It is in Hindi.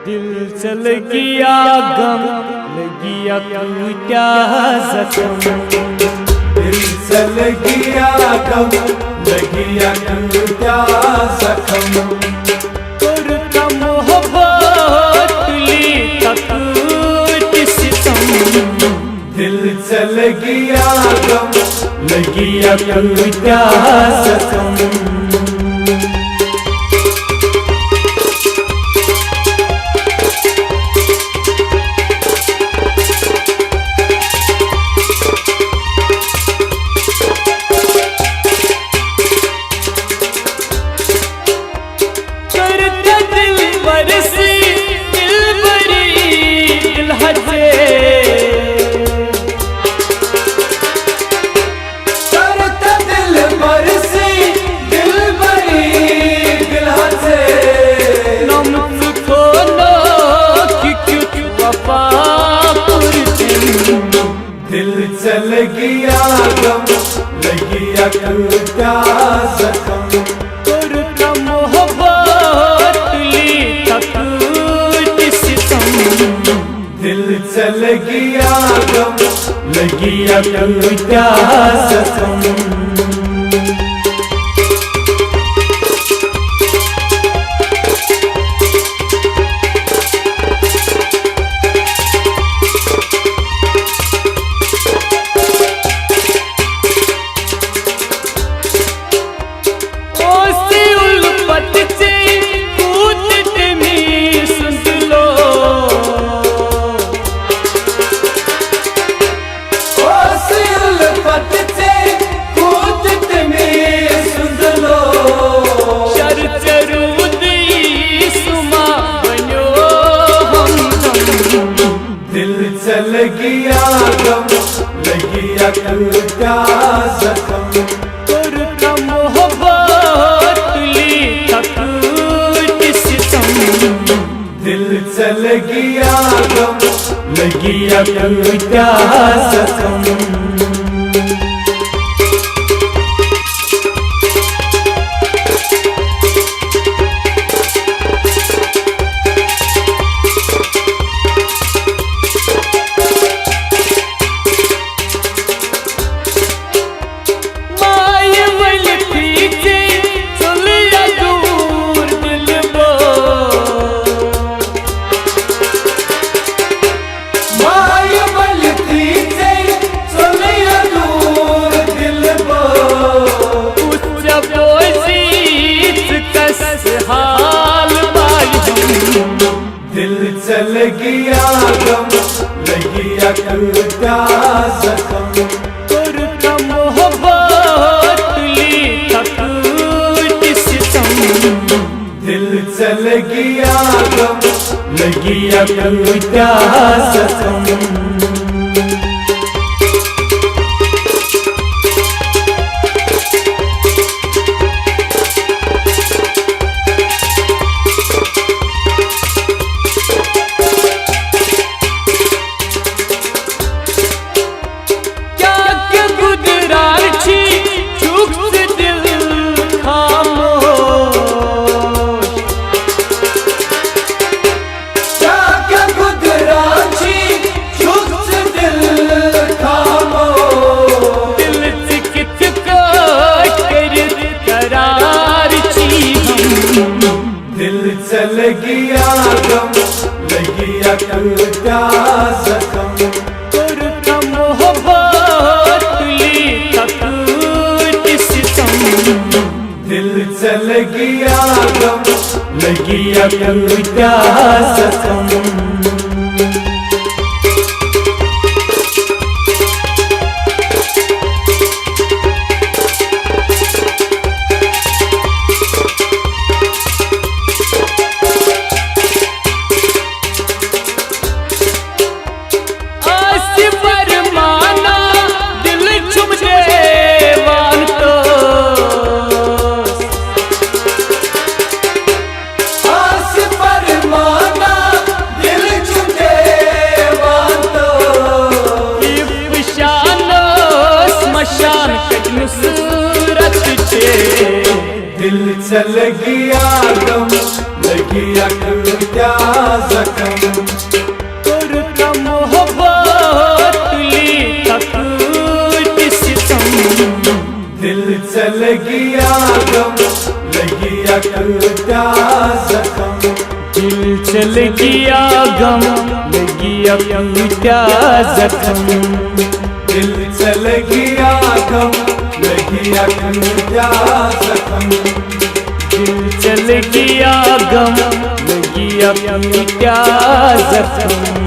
दिल चल गया गम लगिया क्या जख्म, दिल चल गया गम लगिया क्या जख्म, करता मोहब्बत ली तक सितम, दिल चल गया गम लगिया क्या जख्म। दिल चल गया गम लगिया क्या जख्म, करता मोहब्बत ली तक सितम, दिल चल गया गम लगिया क्या जख्म। चल गया गम लगिया क्या जख्म, करता मोहब्बत ली तक सितम, दिल चल गया गम लगिया क्या जख्म। दिल चल गया गम लगिया क्या जख्म, करता मोहब्बत ली तक सितम, दिल चल गया गम लगिया क्या जख्म। दिल चल गया गम लगिया क्या जख्म, करता मोहब्बत ली तक सितम, दिल चल गया गम लगिया क्या जख्म। दिल चल गया गम लगिया टूटा जख्म करता मोहब्बत ली तक सितम दिल चल गया गम लगिया टूटा जख्म दिल चल गया गम लगिया टूटा जख्म दिल चल गया गम लगिया टूटा जख्म दिल चल गया गम लगिया टूटा जख्म